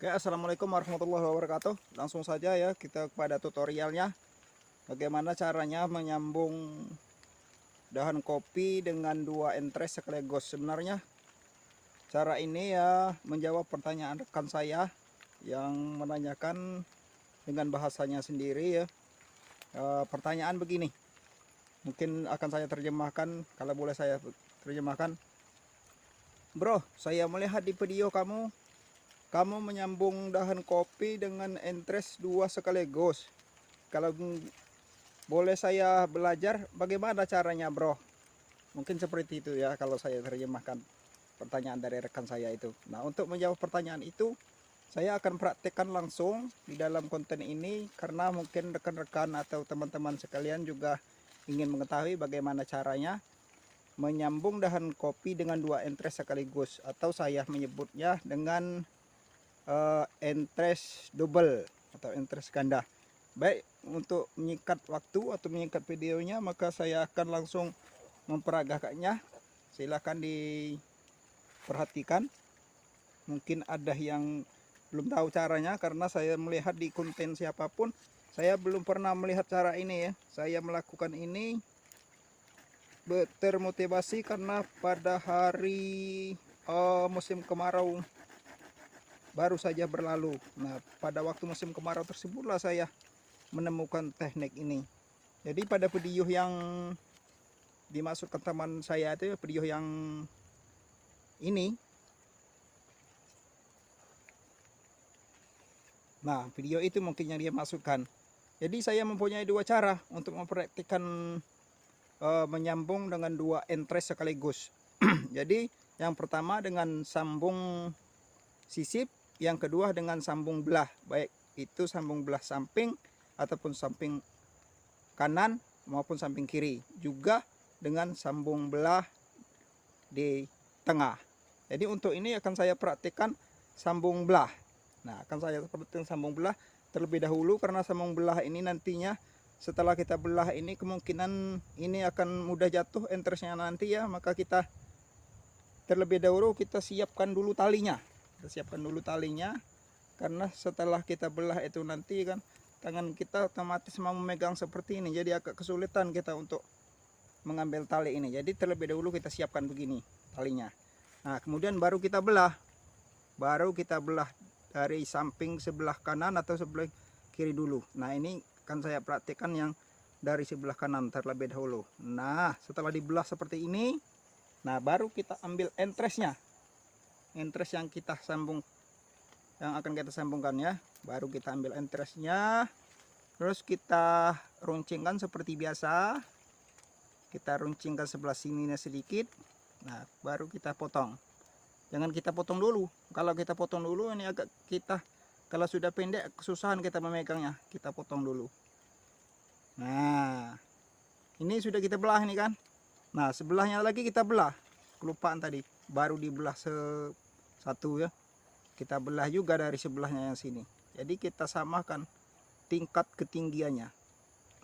Oke, assalamualaikum warahmatullahi wabarakatuh. Langsung saja ya kita kepada tutorialnya. Bagaimana caranya menyambung dahan kopi dengan dua entres sekaligus. Sebenarnya cara ini ya menjawab pertanyaan rekan saya yang menanyakan dengan bahasanya sendiri ya. Pertanyaan begini, mungkin akan saya terjemahkan. Kalau boleh saya terjemahkan. Bro, saya melihat di video kamu menyambung dahan kopi dengan entres dua sekaligus. Kalau boleh saya belajar bagaimana caranya, bro? Mungkin seperti itu ya kalau saya terjemahkan pertanyaan dari rekan saya itu. Nah, untuk menjawab pertanyaan itu, saya akan praktekkan langsung di dalam konten ini karena mungkin rekan-rekan atau teman-teman sekalian juga ingin mengetahui bagaimana caranya menyambung dahan kopi dengan dua entres sekaligus, atau saya menyebutnya dengan entres double atau entres ganda. Baik, untuk menyingkat waktu atau menyingkat videonya, maka saya akan langsung memperagakannya. Silahkan diperhatikan. Mungkin ada yang belum tahu caranya karena saya melihat di konten siapapun, saya belum pernah melihat cara ini ya. Saya melakukan ini termotivasi karena pada hari musim kemarau baru saja berlalu. Nah, pada waktu musim kemarau tersebutlah saya menemukan teknik ini. Jadi pada video yang dimasukkan teman saya itu, video yang ini. Nah, video itu mungkin yang dia masukkan. Jadi saya mempunyai dua cara untuk mempraktikkan menyambung dengan dua entres sekaligus. Jadi yang pertama dengan sambung sisip, yang kedua dengan sambung belah, baik itu sambung belah samping ataupun samping kanan maupun samping kiri, juga dengan sambung belah di tengah. Jadi untuk ini akan saya praktikkan sambung belah. Nah, akan saya praktikkan sambung belah terlebih dahulu karena sambung belah ini nantinya setelah kita belah ini kemungkinan ini akan mudah jatuh entresnya nanti ya, maka kita terlebih dahulu kita siapkan dulu talinya. Kita siapkan dulu talinya karena setelah kita belah itu nanti kan tangan kita otomatis mau memegang seperti ini, jadi agak kesulitan kita untuk mengambil tali ini. Jadi terlebih dahulu kita siapkan begini talinya. Nah, kemudian baru kita belah dari samping sebelah kanan atau sebelah kiri dulu. Nah, ini kan saya praktikkan yang dari sebelah kanan terlebih dahulu. Nah, setelah dibelah seperti ini, nah baru kita ambil entresnya. Entres yang kita sambung, yang akan kita sambungkan ya, baru kita ambil entresnya, terus kita runcingkan seperti biasa. Kita runcingkan sebelah sininya sedikit. Nah, baru kita potong. Jangan kita potong dulu. Kalau kita potong dulu ini agak kalau sudah pendek kesusahan kita memegangnya. Kita potong dulu. Nah, ini sudah kita belah ini kan. Nah, sebelahnya lagi kita belah. Kelupaan tadi, baru dibelah satu ya. Kita belah juga dari sebelahnya yang sini. Jadi kita samakan tingkat ketinggiannya.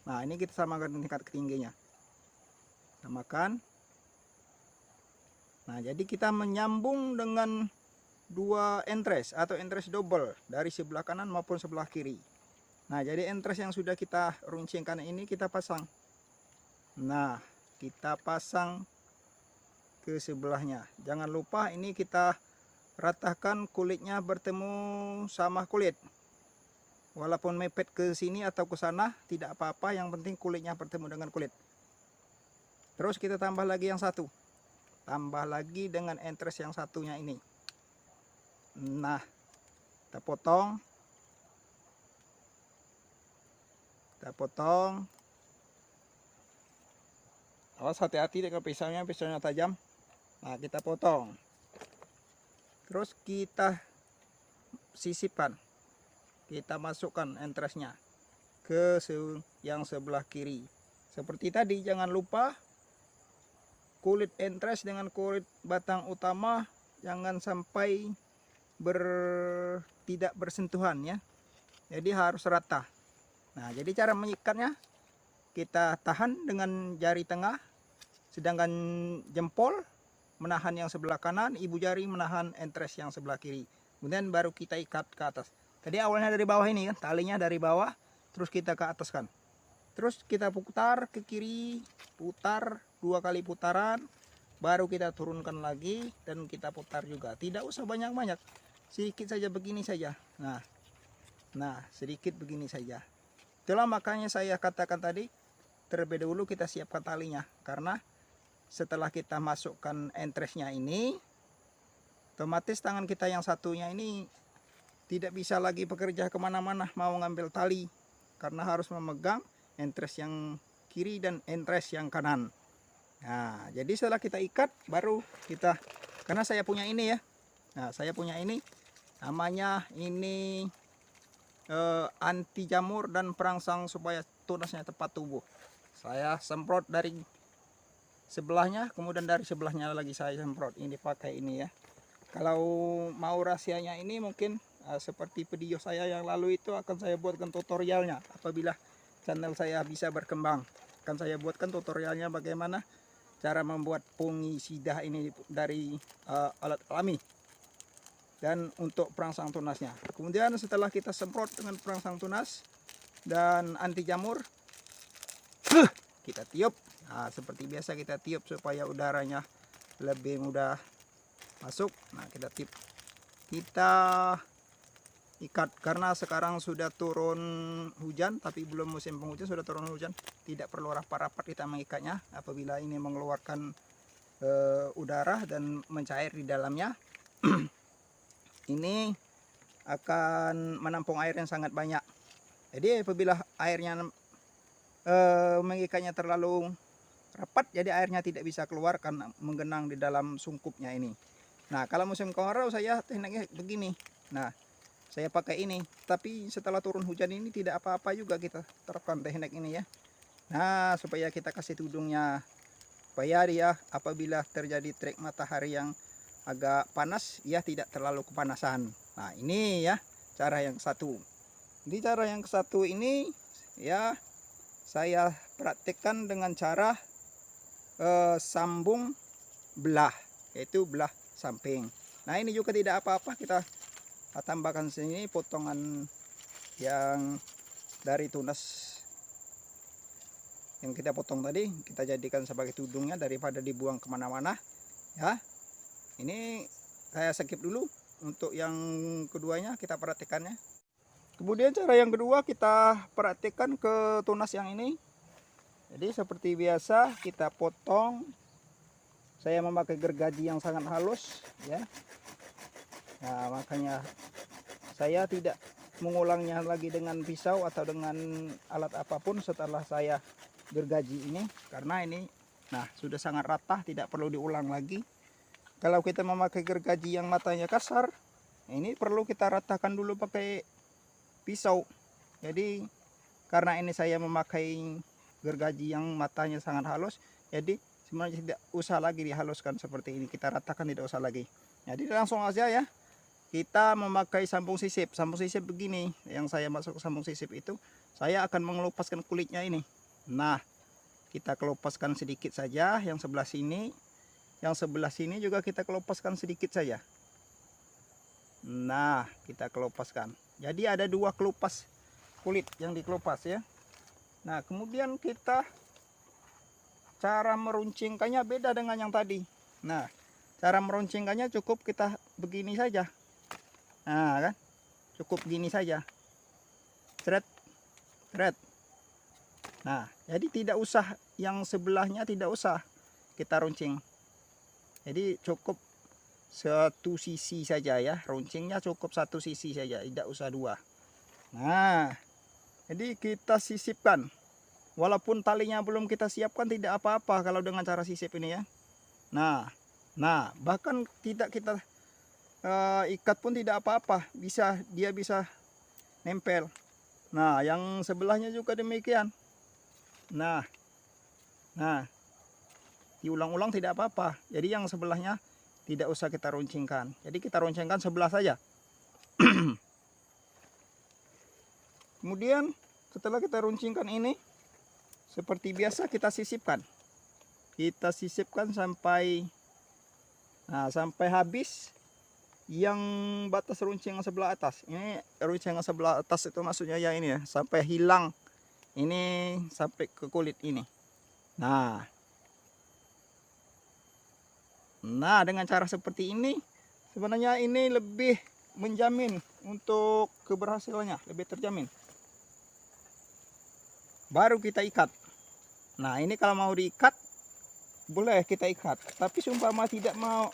Nah, ini kita samakan tingkat ketinggiannya. Samakan. Nah, jadi kita menyambung dengan dua entres atau entres double dari sebelah kanan maupun sebelah kiri. Nah, jadi entres yang sudah kita runcingkan ini kita pasang. Nah, kita pasang ke sebelahnya. Jangan lupa ini kita ratakan kulitnya bertemu sama kulit. Walaupun mepet ke sini atau ke sana tidak apa-apa, yang penting kulitnya bertemu dengan kulit. Terus kita tambah lagi yang satu. Tambah lagi dengan entres yang satunya ini. Nah, kita potong. Kita potong. Awas, hati-hati dengan pisaunya tajam. Nah, kita potong. Terus kita sisipkan. Kita masukkan entresnya ke yang sebelah kiri. Seperti tadi, jangan lupa kulit entres dengan kulit batang utama jangan sampai tidak bersentuhan ya. Jadi harus rata. Nah, jadi cara mengikatnya kita tahan dengan jari tengah, sedangkan jempol menahan yang sebelah kanan, ibu jari menahan entres yang sebelah kiri. Kemudian baru kita ikat ke atas. Tadi awalnya dari bawah ini kan, talinya dari bawah, terus kita ke atas kan. Terus kita putar ke kiri, putar 2 kali putaran, baru kita turunkan lagi dan kita putar juga. Tidak usah banyak-banyak, sedikit saja begini saja. Nah, sedikit begini saja. Itulah makanya saya katakan tadi, terlebih dahulu kita siapkan talinya, karena setelah kita masukkan entresnya ini, otomatis tangan kita yang satunya ini tidak bisa lagi bekerja kemana-mana mau ngambil tali, karena harus memegang entres yang kiri dan entres yang kanan. Nah, jadi setelah kita ikat baru kita, karena saya punya ini ya. Nah, saya punya ini namanya ini anti jamur dan perangsang supaya tunasnya tepat tumbuh. Saya semprot dari sebelahnya, kemudian dari sebelahnya lagi saya semprot. Ini pakai ini ya. Kalau mau rahasianya ini mungkin seperti video saya yang lalu itu akan saya buatkan tutorialnya. Apabila channel saya bisa berkembang, akan saya buatkan tutorialnya bagaimana cara membuat fungisida ini dari alat alami dan untuk perangsang tunasnya. Kemudian setelah kita semprot dengan perangsang tunas dan anti jamur, kita tiup. Nah, seperti biasa kita tiup supaya udaranya lebih mudah masuk. Nah, kita tiup, kita ikat, karena sekarang sudah turun hujan, tapi belum musim penghujan, sudah turun hujan, tidak perlu rapat-rapat kita mengikatnya. Apabila ini mengeluarkan udara dan mencair di dalamnya, ini akan menampung air yang sangat banyak. Jadi apabila airnya mengikatnya terlalu rapat, jadi airnya tidak bisa keluar karena menggenang di dalam sungkupnya ini. Nah, kalau musim kemarau saya tekniknya begini. Nah, saya pakai ini, tapi setelah turun hujan ini tidak apa-apa juga kita terapkan teknik ini ya. Nah, supaya kita kasih tudungnya, supaya dia apabila terjadi terik matahari yang agak panas, ya tidak terlalu kepanasan. Nah, ini ya cara yang satu. Di cara yang satu ini ya saya praktekkan dengan cara sambung belah, yaitu belah samping. Nah, ini juga tidak apa-apa, kita tambahkan sini potongan yang dari tunas yang kita potong tadi, kita jadikan sebagai tudungnya daripada dibuang kemana-mana ya. Ini saya skip dulu. Untuk yang keduanya kita perhatikannya. Kemudian cara yang kedua kita perhatikan ke tunas yang ini. Jadi seperti biasa kita potong. Saya memakai gergaji yang sangat halus ya. Nah, makanya saya tidak mengulangnya lagi dengan pisau atau dengan alat apapun setelah saya gergaji ini, karena ini nah sudah sangat rata, tidak perlu diulang lagi. Kalau kita memakai gergaji yang matanya kasar, ini perlu kita ratakan dulu pakai pisau. Jadi karena ini saya memakai gergaji yang matanya sangat halus, jadi sebenarnya tidak usah lagi dihaluskan seperti ini, kita ratakan, tidak usah lagi. Jadi langsung aja ya. Kita memakai sambung sisip. Sambung sisip begini, yang saya masuk ke sambung sisip itu, saya akan mengelupaskan kulitnya ini. Nah, kita kelupaskan sedikit saja yang sebelah sini. Yang sebelah sini juga kita kelupaskan sedikit saja. Nah, kita kelupaskan. Jadi ada 2 kelupas kulit yang dikelupas ya. Nah, kemudian kita cara meruncingkannya beda dengan yang tadi. Nah, cara meruncingkannya cukup kita begini saja. Nah, kan? Cukup gini saja. Thread. Nah, jadi tidak usah yang sebelahnya, tidak usah kita runcing. Jadi cukup satu sisi saja ya. Runcingnya cukup satu sisi saja, tidak usah 2. Nah, jadi kita sisipkan. Walaupun talinya belum kita siapkan tidak apa-apa kalau dengan cara sisip ini ya. Nah, bahkan tidak kita ikat pun tidak apa-apa, dia bisa nempel. Nah, yang sebelahnya juga demikian. Nah, diulang-ulang tidak apa-apa. Jadi yang sebelahnya tidak usah kita runcingkan. Jadi kita runcingkan sebelah saja. Kemudian setelah kita runcingkan ini, seperti biasa kita sisipkan. Kita sisipkan sampai habis. yang batas runcing yang sebelah atas. Ini runcing yang sebelah atas itu maksudnya ya ini ya, sampai hilang. Ini sampai ke kulit ini. Nah, dengan cara seperti ini sebenarnya ini lebih menjamin untuk keberhasilannya, lebih terjamin. Baru kita ikat. Nah, ini kalau mau diikat boleh kita ikat, tapi seumpama tidak mau,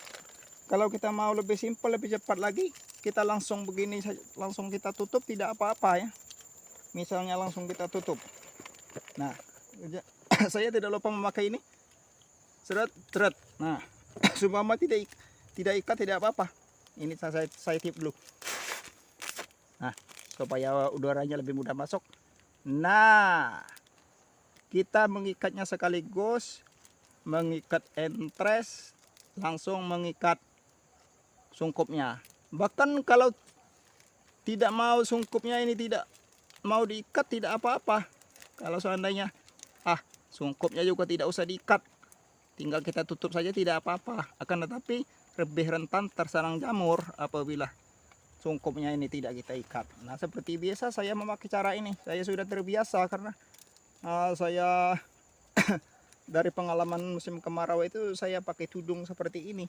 kalau kita mau lebih simpel, lebih cepat lagi, kita langsung begini saja, langsung kita tutup, tidak apa-apa ya. Misalnya langsung kita tutup. Nah, saya tidak lupa memakai ini. Seret. Nah, seumpama tidak ikat tidak apa-apa. Ini saya tip dulu. Nah, supaya udaranya lebih mudah masuk. Nah, kita mengikatnya sekaligus, mengikat entres, langsung mengikat sungkupnya. Bahkan kalau tidak mau sungkupnya ini tidak mau diikat tidak apa-apa. Kalau seandainya sungkupnya juga tidak usah diikat, tinggal kita tutup saja tidak apa-apa. Akan tetapi lebih rentan terserang jamur apabila sungkupnya ini tidak kita ikat. Nah, seperti biasa saya memakai cara ini. Saya sudah terbiasa karena saya dari pengalaman musim kemarau itu saya pakai tudung seperti ini.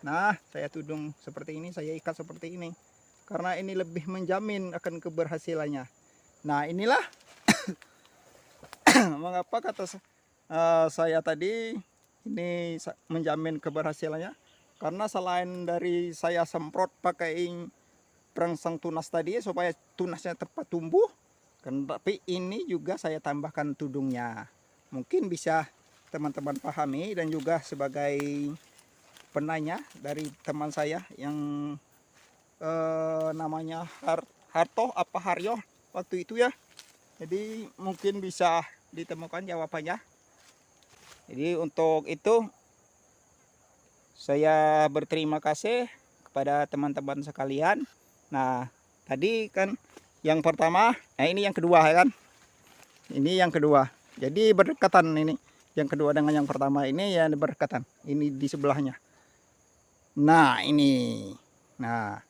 Nah, saya tudung seperti ini, saya ikat seperti ini. Karena ini lebih menjamin akan keberhasilannya. Nah, inilah mengapa kata saya tadi ini menjamin keberhasilannya. Karena selain dari saya semprot pakai perangsang tunas tadi supaya tunasnya tepat tumbuh, tapi ini juga saya tambahkan tudungnya. Mungkin bisa teman-teman pahami, dan juga sebagai penanya dari teman saya yang namanya Harto apa Haryo waktu itu ya. Jadi mungkin bisa ditemukan jawabannya. Jadi untuk itu saya berterima kasih kepada teman-teman sekalian. Nah, tadi kan yang pertama, ini yang kedua ya kan. Ini yang kedua. Jadi berdekatan ini. Yang kedua dengan yang pertama ini ya berdekatan. Ini di sebelahnya. Nah, ini. Nah,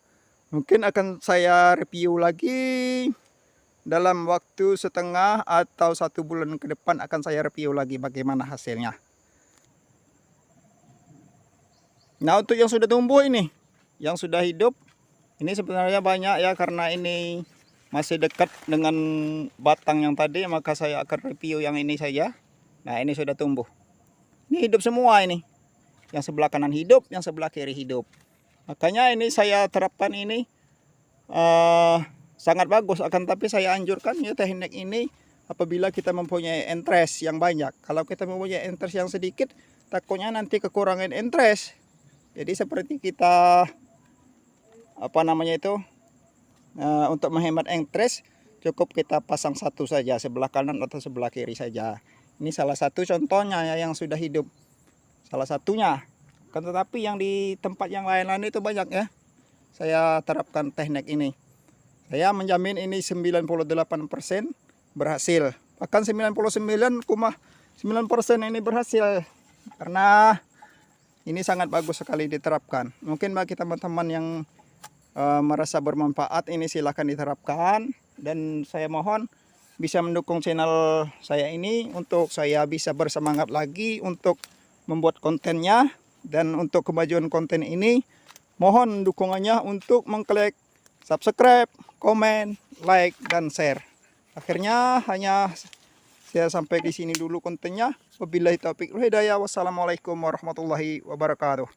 mungkin akan saya review lagi dalam waktu setengah atau 1 bulan ke depan, akan saya review lagi bagaimana hasilnya. Nah, untuk yang sudah tumbuh ini, yang sudah hidup, ini sebenarnya banyak ya, karena ini masih dekat dengan batang yang tadi, maka saya akan review yang ini saja. Nah, ini sudah tumbuh. Ini hidup semua ini. Yang sebelah kanan hidup, yang sebelah kiri hidup. Makanya ini saya terapkan ini sangat bagus. Akan tapi saya anjurkan ya teknik ini apabila kita mempunyai entres yang banyak. Kalau kita mempunyai entres yang sedikit, takutnya nanti kekurangan entres. Jadi seperti kita untuk menghemat entres, cukup kita pasang satu saja, sebelah kanan atau sebelah kiri saja. Ini salah satu contohnya ya, yang sudah hidup. Salah satunya. Kan tetapi yang di tempat yang lain-lain itu banyak ya. Saya terapkan teknik ini. Saya menjamin ini 98% berhasil. Bahkan 99,9% ini berhasil. Karena ini sangat bagus sekali diterapkan. Mungkin bagi teman-teman yang merasa bermanfaat, ini silahkan diterapkan. Dan saya mohon bisa mendukung channel saya ini untuk saya bisa bersemangat lagi untuk membuat kontennya. Dan untuk kemajuan konten ini, mohon dukungannya untuk mengklik subscribe, komen, like, dan share. Akhirnya hanya saya sampai di sini dulu kontennya. Wabillahi taufiq wal hidayah. Wassalamualaikum warahmatullahi wabarakatuh.